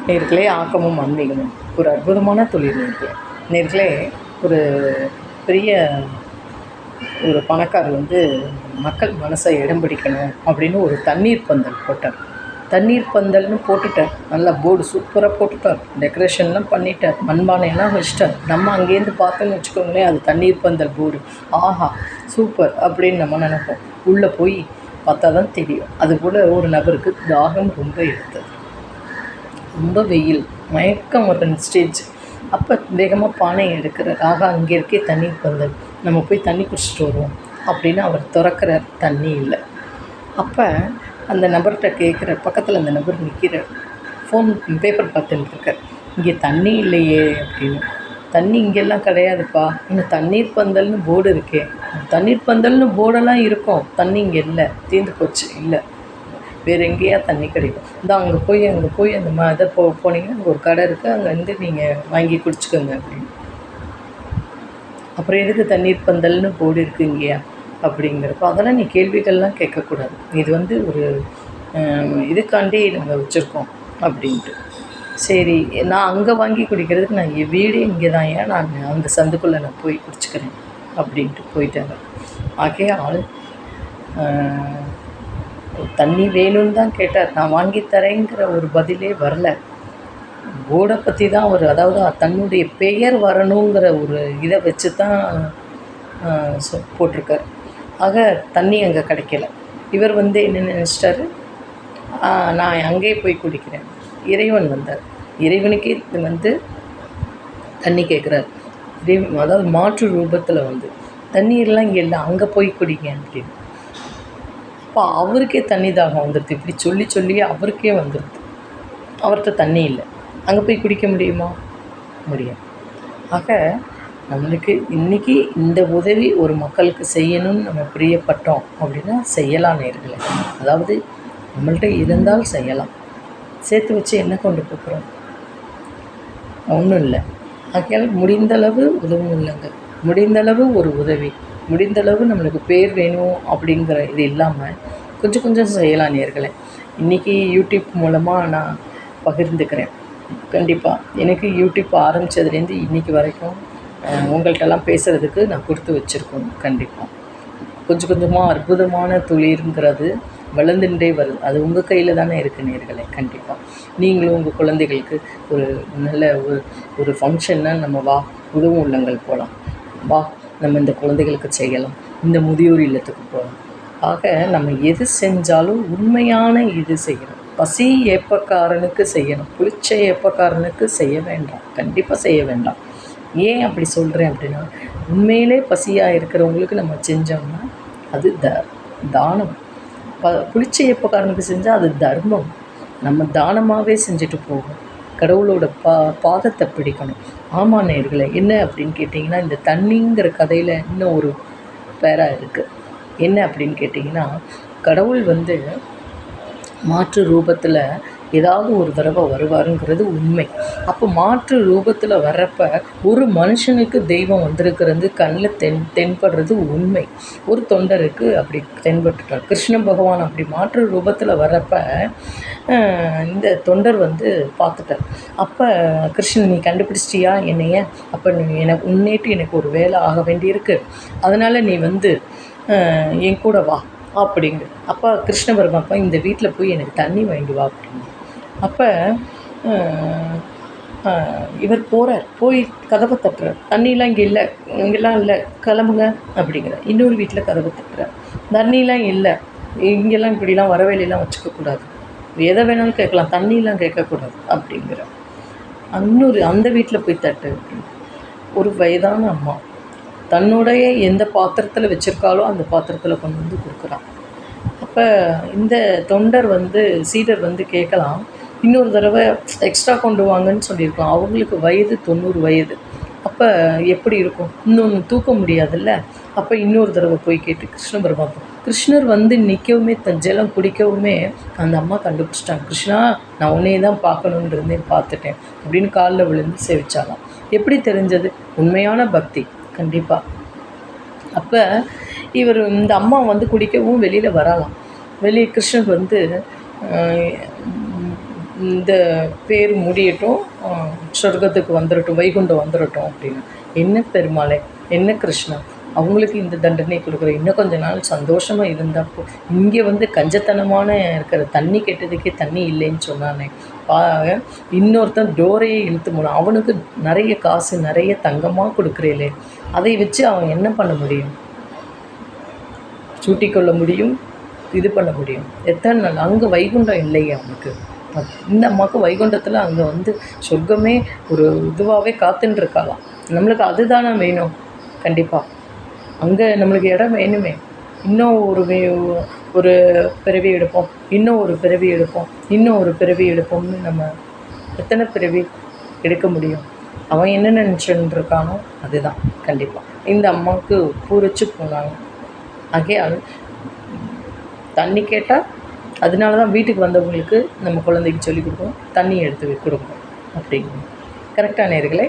நேர்களே, ஆக்கமும் ஆன்மீகமும் ஒரு அற்புதமான தொழில் நேர்களே. நேர்களே, ஒரு பெரிய ஒரு பணக்காரர் வந்து மக்கள் மனசை இடம் பிடிக்கணும் அப்படின்னு ஒரு தண்ணீர் பந்தல் போட்டார். தண்ணீர் பந்தல்னு போட்டுட்டார். நல்லா போர்டு சூப்பராக போட்டுட்டார். டெக்கரேஷன்லாம் பண்ணிட்டார். மண்பானையெல்லாம் வச்சுட்டார். நம்ம அங்கேருந்து பார்த்தோன்னு வச்சுக்கோங்களேன், அது தண்ணீர் பந்தல் போர்டு. ஆஹா சூப்பர் அப்படின்னு நம்ம நினைப்போம். உள்ளே போய் பார்த்தா தான் தெரியும். அதுபோல் ஒரு நபருக்கு தாகம் ரொம்ப எடுத்தது. ரொம்ப வெயில், மயக்கம் வர ஸ்டேஜ். அப்போ வேகமாக பானையை எடுக்கிறார். ஆகா, அங்கே இருக்கே தண்ணீர் பந்தல், நம்ம போய் தண்ணி குடிச்சிட்டு வருவோம் அப்படின்னு அவர் திறக்கிறார். தண்ணி இல்லை. அப்போ அந்த நபர்கிட்ட கேட்குறார். பக்கத்தில் அந்த நபர் நிற்கிறார். பேப்பர் பார்த்துட்டு இருக்கார். இங்கே தண்ணி இல்லையே அப்படின்னு. தண்ணி இங்கெல்லாம் கிடையாதுப்பா, இங்கே தண்ணீர் பந்தல்னு போர்டு இருக்கே. தண்ணீர் பந்தல்னு போர்டெல்லாம் இருக்கும், தண்ணி இங்கே இல்லை, தீர்ந்து போச்சு. இல்லை, வேறு எங்கேயா தண்ணி கிடைக்கும். அங்கே போய் அந்த இதை போனீங்கன்னா அங்கே ஒரு கடை இருக்குது, அங்கே வந்து நீங்கள் வாங்கி குடிச்சுக்கோங்க அப்படின்னு. அப்புறம் எதுக்கு தண்ணீர் பந்தல்னு போர்டு இருக்குது இங்கேயா அப்படிங்கிறப்போ, அதெல்லாம் நீ கேள்விகள்லாம் கேட்கக்கூடாது. இது வந்து ஒரு இதுக்காண்டி நாங்கள் வச்சுருக்கோம் அப்படின்ட்டு. சரி, நான் அங்கே வாங்கி குடிக்கிறதுக்கு நான் என் வீடே இங்கே தான், ஏன் நான் அந்த சந்துக்குள்ளே நான் போய் குடிச்சுக்கிறேன் அப்படின்ட்டு போயிட்டாங்க. ஆகையால் தண்ணி வேணும்னு தான் கேட்டார். நான் வாங்கி தரேங்கிற ஒரு பதிலே வரல. போர்டை பற்றி தான் அவர், அதாவது தன்னுடைய பெயர் வரணுங்கிற ஒரு இதை வச்சு தான் போட்டிருக்கார். ஆக தண்ணி அங்கே கிடைக்கல. இவர் வந்து என்ன நினச்சிட்டாரு, நான் அங்கேயே போய் குடிக்கிறேன். இறைவன் வந்தார். இறைவனுக்கே வந்து தண்ணி கேட்குறார். அதாவது மாற்று ரூபத்தில் வந்து தண்ணீர்லாம் இங்கே இல்லை, அங்கே போய் குடிங்க அப்படின்னு. அப்போ அவருக்கே தண்ணி தாகம் வந்துடுது. இப்படி சொல்லி அவருக்கே வந்துடுது. அவர்கிட்ட தண்ணி இல்லை, அங்கே போய் குடிக்க முடியுமா? முடியும். ஆக நம்மளுக்கு இன்றைக்கி இந்த உதவி ஒரு மக்களுக்கு செய்யணும்னு நம்ம பிரியப்பட்டோம் அப்படின்னா செய்யலாம் நேர்களே. அதாவது நம்மள்கிட்ட இருந்தால் செய்யலாம். சேர்த்து வச்சு என்ன கொண்டு போகிறோம்? ஒன்றும் இல்லை. ஆகையால் முடிந்தளவு உதவும் இல்லைங்க. முடிந்தளவு ஒரு உதவி, முடிந்தளவு நம்மளுக்கு பேர் வேணும் அப்படிங்கிற இது இல்லாமல் கொஞ்சம் கொஞ்சம் செய்யலாம் நேர்களே. இன்றைக்கி யூடியூப் மூலமாக நான் பகிர்ந்துக்கிறேன். கண்டிப்பாக எனக்கு யூடியூப் ஆரம்பித்ததுலேருந்து இன்றைக்கி வரைக்கும் உங்கள்கிட்டலாம் பேசுகிறதுக்கு நான் கொடுத்து வச்சுருக்கோம். கண்டிப்பாக கொஞ்சம் கொஞ்சமாக அற்புதமான தொழிலுங்கிறது வளர்ந்துட்டே வருது. அது உங்கள் கையில் தானே இருக்குது நேர்களே. கண்டிப்பாக நீங்களும் உங்கள் குழந்தைகளுக்கு ஒரு நல்ல ஒரு ஃபங்க்ஷன்னா நம்ம வா உதவும் உள்ளங்கள் போகலாம், வா நம்ம இந்த குழந்தைகளுக்கு செய்யலாம், இந்த முதியோர் இல்லத்துக்கு போகலாம். ஆக நம்ம எது செஞ்சாலும் உண்மையான இது செய்யணும். பசி ஏப்பக்காரனுக்கு செய்யணும், புளிச்ச ஏப்பக்காரனுக்கு செய்ய வேண்டாம். கண்டிப்பாக செய்ய வேண்டாம். ஏன் அப்படி சொல்கிறேன் அப்படின்னா, உண்மையிலே பசியாக இருக்கிறவங்களுக்கு நம்ம செஞ்சோம்னா அது தானம். புளிச்ச ஏப்பக்காரனுக்கு செஞ்சால் அது தர்மம். நம்ம தானமாகவே செஞ்சுட்டு போகும். கடவுளோட பாதத்தை பிடிக்கணும். ஆமாம் நேர்களே. என்ன அப்படின்னு கேட்டிங்கன்னா, இந்த தண்ணிங்கிற கதையில் இன்னும் ஒரு பேராக இருக்குது. என்ன அப்படின்னு கேட்டிங்கன்னா, கடவுள் வந்து மாற்று ரூபத்தில் ஏதாவது ஒரு தடவை வருவாருங்கிறது உண்மை. அப்போ மாற்று ரூபத்தில் வர்றப்ப ஒரு மனுஷனுக்கு தெய்வம் வந்திருக்கிறது கண்ணில் தென்படுறது உண்மை. ஒரு தொண்டருக்கு அப்படி தென்பட்டுட்டார் கிருஷ்ண பகவான். அப்படி மாற்று ரூபத்தில் வர்றப்ப இந்த தொண்டர் வந்து பார்த்துட்டார். அப்போ கிருஷ்ணன், நீ கண்டுபிடிச்சிட்டியா என்னைய? அப்போ எனக்கு முன்னேட்டு எனக்கு ஒரு வேலை ஆக வேண்டியிருக்கு, அதனால் நீ வந்து என் கூட வா அப்படிங்க. அப்போ கிருஷ்ண பரமாத்மா, இந்த வீட்டில் போய் எனக்கு தண்ணி வாங்கிட்டு வா அப்படிங்க. அப்போ இவர் போகிறார். போய் கதவை தட்டுறார். தண்ணிலாம் இங்கே இல்லை, இங்கெல்லாம் இல்லை, கிளம்புங்க அப்படிங்கிறார். இன்னொரு வீட்டில் கதவை தட்டுறார். தண்ணிலாம் இல்லை, இங்கெல்லாம் இப்படிலாம் வரவேலையெல்லாம் வச்சுக்கக்கூடாது, எதை வேணாலும் கேட்கலாம், தண்ணிலாம் கேட்கக்கூடாது அப்படிங்கிற. அந்த வீட்டில் போய் தட்டு. ஒரு வயதான அம்மா தன்னுடைய எந்த பாத்திரத்தில் வச்சுருக்காளோ அந்த பாத்திரத்தில் கொண்டு வந்து கொடுக்குறான். அப்போ இந்த தொண்டர் வந்து சீடர் வந்து கேட்கலாம், இன்னொரு தடவை எக்ஸ்ட்ரா கொண்டு வாங்கன்னு சொல்லியிருக்கோம். அவங்களுக்கு வயது 90 வயது. அப்போ எப்படி இருக்கும்? இன்னொன்று தூக்க முடியாதுல்ல. அப்போ இன்னொரு தடவை போய் கேட்டு கிருஷ்ண பரமாத்மா, கிருஷ்ணர் வந்து நிற்கவுமே ஜலம் குடிக்கவுமே அந்த அம்மா கண்டுபிடிச்சிட்டாங்க. கிருஷ்ணா, நான் உன்னையே தான் பார்க்கணுன்னு இருந்தேன், பார்த்துட்டேன் அப்படின்னு காலில் விழுந்து சேவிச்சாலாம். எப்படி தெரிஞ்சது? உண்மையான பக்தி. கண்டிப்பாக. அப்போ இவர் இந்த அம்மா வந்து குடிக்கவும் வெளியில் வரலாம். வெளியே கிருஷ்ணர் வந்து இந்த பேர் முடியட்டும், சொர்க்கத்துக்கு வந்துடட்டும், வைகுண்டம் வந்துடட்டும் அப்படின்னு. என்ன பெருமாளே, என்ன கிருஷ்ணா, அவங்களுக்கு இந்த தண்டனை கொடுக்குற, இன்னும் கொஞ்ச நாள் சந்தோஷமாக இருந்தாப்போ. இங்கே வந்து கஞ்சத்தனமான இருக்கிற தண்ணி கெட்டதுக்கே தண்ணி இல்லைன்னு சொன்னானே, இன்னொருத்தன் டோரையே இழுத்து போனான். அவனுக்கு நிறைய காசு, நிறைய தங்கமாக கொடுக்குறீங்களே, அதை வச்சு அவன் என்ன பண்ண முடியும்? சூட்டிக்கொள்ள முடியும், இது பண்ண முடியும். எத்தனை நாள் அங்கே வைகுண்டம் இல்லையே அவனுக்கு. இந்த அம்மாவுக்கு வைகுண்டத்தில் அங்கே வந்து சொர்க்கமே ஒரு இதுவாகவே காத்துன்னு இருக்காளாம். நம்மளுக்கு அதுதானே வேணும். கண்டிப்பாக அங்கே நம்மளுக்கு இடம் வேணுமே. இன்னும் ஒரு பிறவி எடுப்போம், இன்னும் ஒரு பிறவி எடுப்போம், இன்னும் ஒரு பிறவி எடுப்போம்னு நம்ம எத்தனை பிறவி எடுக்க முடியும்? அவன் என்ன நினச்சின்னு இருக்கானோ அதுதான். கண்டிப்பாக இந்த அம்மாவுக்கு பூரிச்சு போனாங்க. ஆகையால் தண்ணி கேட்டால், அதனால தான் வீட்டுக்கு வந்தவங்களுக்கு நம்ம குழந்தைக்கு சொல்லிக் கொடுப்போம், தண்ணி எடுத்து கொடுப்போம் அப்படிங்க. கரெக்டாக நேயர்களே?